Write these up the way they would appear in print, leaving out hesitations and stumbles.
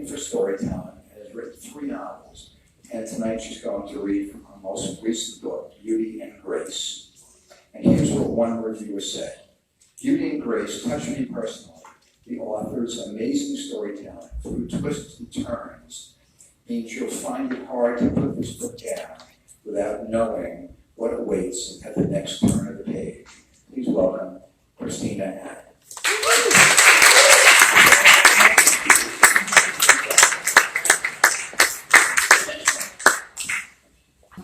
looking for storytelling and has written 3 novels. And tonight she's going to read from her most recent book, Beauty and Grace. And here's what one reviewer said. Beauty and Grace touched me personally. The author's amazing storytelling through twists and turns means you'll find it hard to put this book down without knowing what awaits at the next turn of the page. Please welcome Christina M.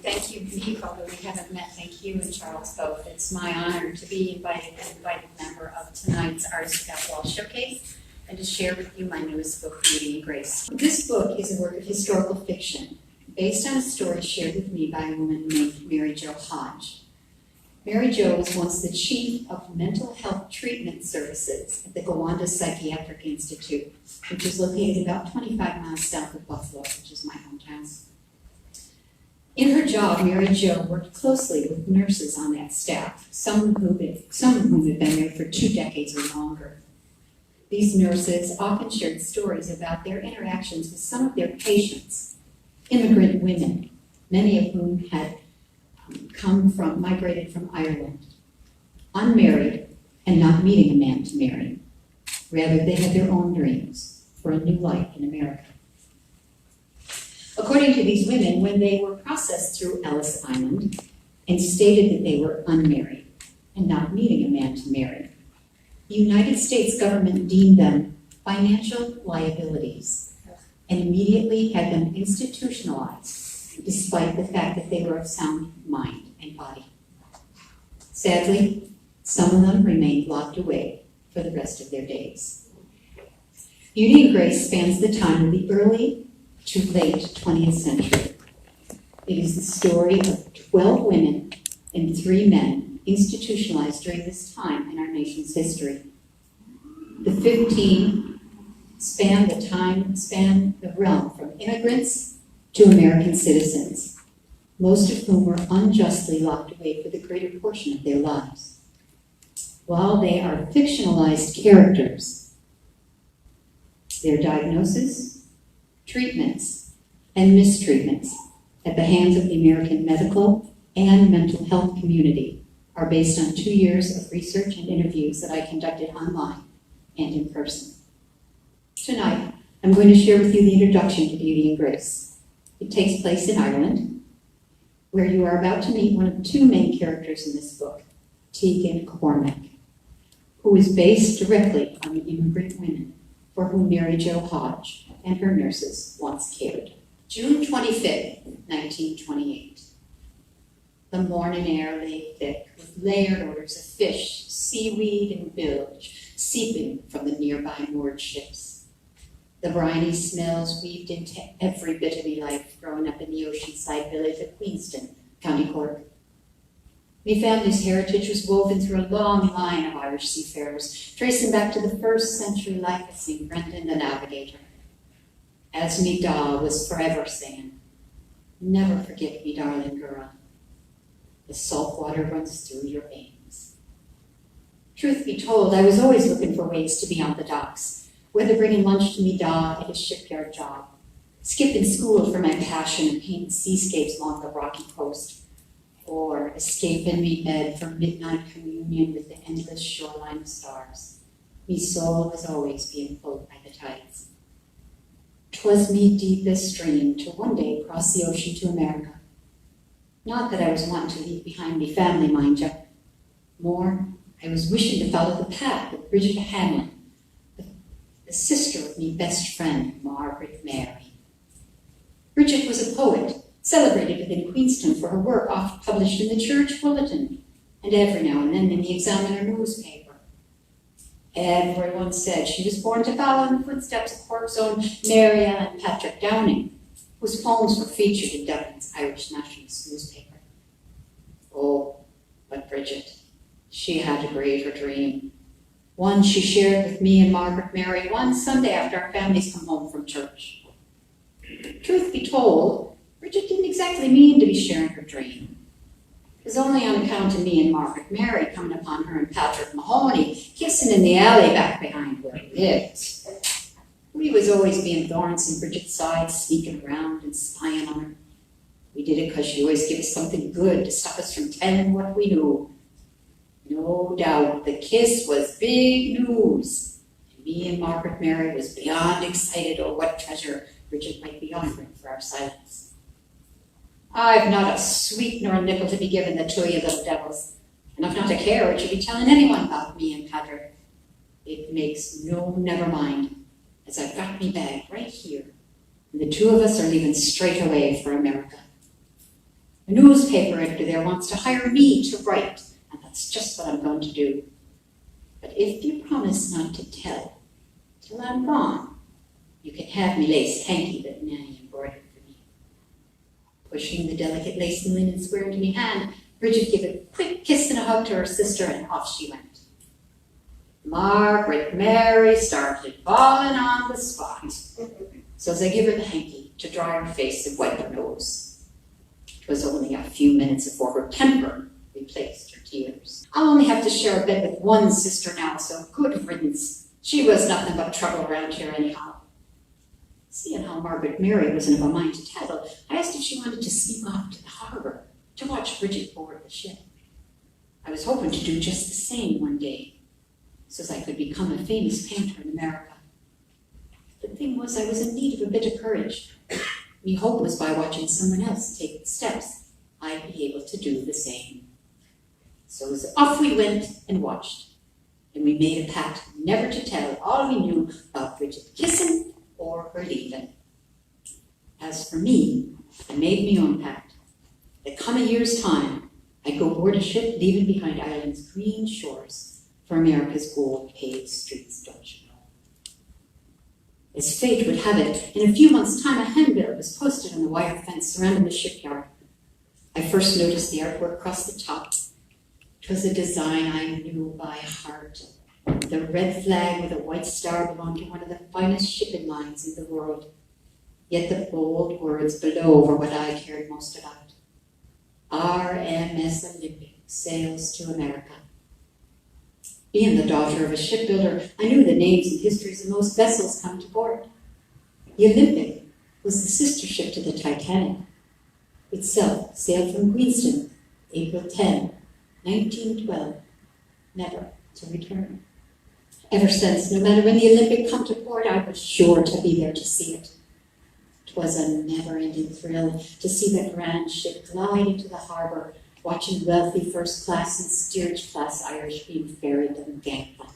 Thank you, Nick, although we haven't met. Thank you and Charles both. It's my honor to be invited as an invited member of tonight's Artist Without Walls Showcase and to share with you my newest book, Beauty and Grace. This book is a work of historical fiction based on a story shared with me by a woman named Mary Jo Hodge. Mary Jo was once the chief of mental health treatment services at the Gowanda Psychiatric Institute, which is located about 25 miles south of Buffalo, which is my hometown. In her job, Mary Jo worked closely with nurses on that staff, some of whom had been there for 2 decades or longer. These nurses often shared stories about their interactions with some of their patients, immigrant women, many of whom had migrated from Ireland, unmarried and not meeting a man to marry. Rather, they had their own dreams for a new life in America. According to these women, when they were processed through Ellis Island and stated that they were unmarried and not meeting a man to marry, the United States government deemed them financial liabilities and immediately had them institutionalized, despite the fact that they were of sound mind and body. Sadly, some of them remained locked away for the rest of their days. Beauty and Grace spans the time of the early to late 20th century. It is the story of 12 women and 3 men institutionalized during this time in our nation's history. The 15 span the realm from immigrants to American citizens, most of whom were unjustly locked away for the greater portion of their lives. While they are fictionalized characters, their diagnosis, treatments, and mistreatments at the hands of the American medical and mental health community are based on 2 years of research and interviews that I conducted online and in person. Tonight, I'm going to share with you the introduction to Beauty and Grace. It takes place in Ireland, where you are about to meet one of the 2 main characters in this book, Tegan Cormac, who is based directly on the immigrant women for whom Mary Jo Hodge and her nurses once cared. June 25th, 1928. The morning air lay thick with layered odors of fish, seaweed, and bilge seeping from the nearby moored ships. The briny smells weaved into every bit of me life growing up in the oceanside village of Queenston, County Cork. My family's heritage was woven through a long line of Irish seafarers, tracing back to the 1st century life of St. Brendan the Navigator. As me da was forever saying, never forget me darling girl. The salt water runs through your veins. Truth be told, I was always looking for ways to be on the docks, whether bringing lunch to me da at his shipyard job, skipping school for my passion and painting seascapes along the rocky coast, or escaping me bed for midnight communion with the endless shoreline of stars. Me soul was always being pulled by the tides. 'Twas me deepest dream to one day cross the ocean to America. Not that I was wanting to leave behind me family, mind you. More, I was wishing to follow the path of Bridget Hanlon, the sister of me best friend, Margaret Mary. Bridget was a poet, celebrated within Queenston for her work, often published in the Church Bulletin, and every now and then in the Examiner newspaper. Everyone said she was born to follow in the footsteps of Cork's own Mary Ellen Patrick Downing, whose poems were featured in Dublin's Irish Nationalist newspaper. Oh, but Bridget, she had a greater dream. One she shared with me and Margaret Mary one Sunday after our families come home from church. Truth be told, Bridget didn't exactly mean to be sharing her dream. It was only on account of me and Margaret Mary coming upon her and Patrick Mahoney kissing in the alley back behind where we lived. We We was always being thorns in Bridget's side, sneaking around and spying on her. We did it because she always gave us something good to stop us from telling what we knew. No doubt, the kiss was big news. And me and Margaret Mary was beyond excited over what treasure Bridget might be offering for our silence. I've not a sweet nor a nickel to be given the two of you little devils, and I've not a care what you be telling anyone about me and Patrick. It makes no never mind, as I've got me bag right here, and the two of us are leaving straight away for America. A newspaper editor there wants to hire me to write, and that's just what I'm going to do. But if you promise not to tell till I'm gone, you can have me lace hanky that Nanny embroidered for me. Pushing the delicate lace and linen square into me hand, Bridget gave a quick kiss and a hug to her sister, and off she went. Margaret Mary started bawling on the spot, so as I gave her the hanky to dry her face and wipe her nose. It was only a few minutes before her temper replaced her tears. I'll only have to share a bed with one sister now, so good riddance. She was nothing but trouble around here anyhow. Seeing how Margaret Mary wasn't of a mind to tattle, I asked if she wanted to sneak off to the harbor to watch Bridget board the ship. I was hoping to do just the same one day, so as I could become a famous painter in America. The thing was, I was in need of a bit of courage. My hope was by watching someone else take the steps, I'd be able to do the same. So as off we went and watched, and we made a pact never to tell all we knew about Bridget kissing or her leaving. As for me, I made my own pact. That come a year's time, I'd go board a ship leaving behind Ireland's green shores for America's gold-paved streets, don't you know? As fate would have it, in a few months' time, a handbill was posted on the wire fence surrounding the shipyard. I first noticed the artwork across the top. It was a design I knew by heart. The red flag with a white star belonged to one of the finest shipping lines in the world. Yet the bold words below were what I cared most about. RMS Olympic sails to America. Being the daughter of a shipbuilder, I knew the names and histories of most vessels come to port. The Olympic was the sister ship to the Titanic. Itself sailed from Queenston, April 10, 1912, never to return. Ever since, no matter when the Olympic come to port, I was sure to be there to see it. 'Twas a never-ending thrill to see the grand ship glide into the harbor, watching wealthy first-class and steerage-class Irish being ferried on the gangplank.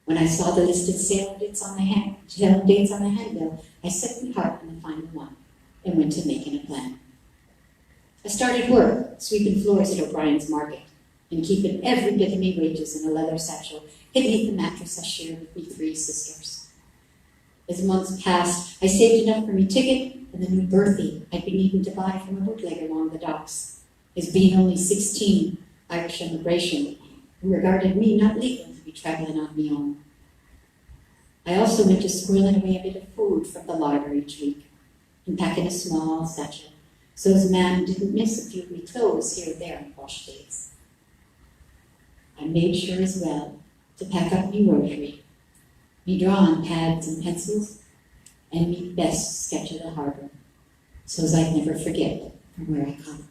When I saw the listed sail dates on the handbill, I set my heart on the final one and went to making a plan. I started work sweeping floors at O'Brien's Market and keeping every bit of me wages in a leather satchel hid beneath the mattress I shared with me 3 sisters. As months passed, I saved enough for me ticket and the new berthie I'd been needing to buy from a bootlegger along the docks. As being only 16, Irish immigration, who regarded me not legal to be traveling on my own. I also went to squirreling away a bit of food from the larder each week and packing a small satchel, so as man didn't miss a few of me clothes here and there on posh days. I made sure as well to pack up me rosary, me drawing pads and pencils, and me best sketch of the harbor, so as I'd never forget from where I come.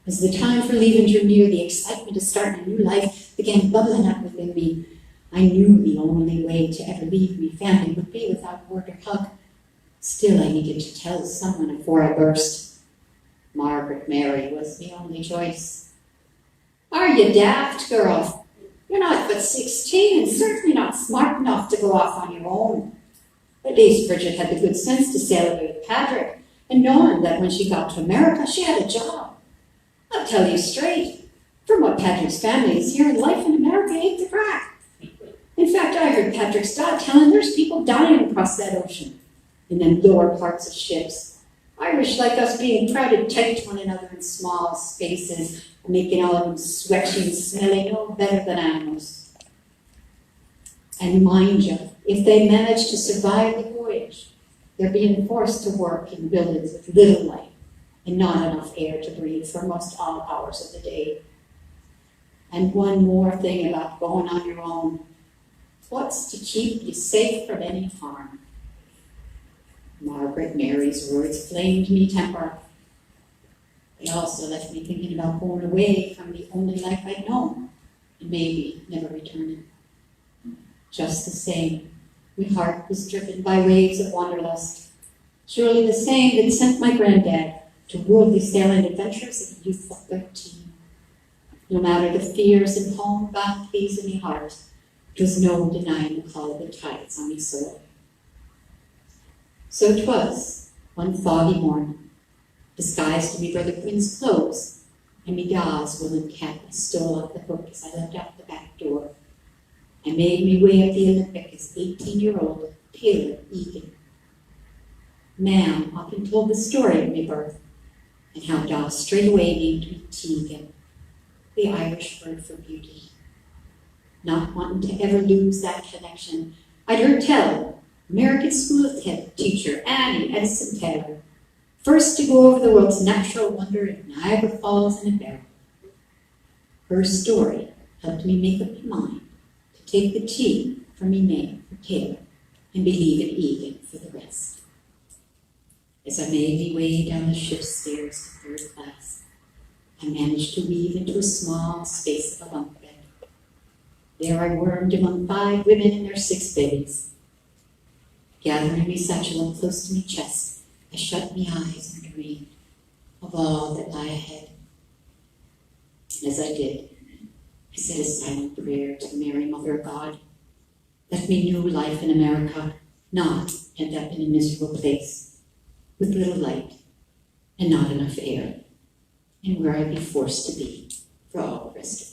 As the time for leaving drew near, the excitement of starting a new life began bubbling up within me. I knew the only way to ever leave me family would be without word or hug. Still, I needed to tell someone before I burst. Margaret Mary was the only choice. Are you daft, girl? You're not but 16 and certainly not smart enough to go off on your own. At least Bridget had the good sense to sail away with Patrick, and knowing that when she got to America, she had a job. I'll tell you straight, from what Patrick's family is hearing, life in America ain't the crack. In fact, I heard Patrick's dad telling there's people dying across that ocean, in them lower parts of ships. Irish like us being crowded tight to one another in small spaces, making all of them sweaty and smelly no better than animals. And mind you, if they manage to survive the voyage, they're being forced to work in buildings with little light and not enough air to breathe for most all hours of the day. And one more thing about going on your own. What's to keep you safe from any harm? Margaret Mary's words flamed me temper. They also left me thinking about going away from the only life I'd known, and maybe never returning. Just the same, my heart was driven by waves of wanderlust, surely the same that sent my granddad to worldly sailing adventures at the youth of 13. No matter the fears and homebound pleas in my heart, it was no denying the call of the tides on my soul. So 'twas, one foggy morning, disguised in me brother Quinn's clothes, and me da's woolen cap I stole off the hook as I left out the back door. I made me way up the Olympic as 18-year-old Taylor Egan. Ma'am often told the story of me birth, and how da straightway named me Tegan, the Irish word for beauty. Not wanting to ever lose that connection, I'd heard tell American school head teacher Annie Edison Taylor, first to go over the world's natural wonder in Niagara Falls in a barrel. Her story helped me make up my mind to take the T from me name for Taylor and believe in Egan for the rest. As I made me way down the ship's stairs to 3rd class, I managed to weave into a small space of a bunk bed. There I wormed among 5 women and their 6 babies. Gathering me satchel up close to me chest, I shut me eyes and dreamed of all that lie ahead. And as I did, I said a silent prayer to Mary, Mother of God. Let me new life in America not end up in a miserable place, with little light and not enough air, and where I'd be forced to be for all the rest of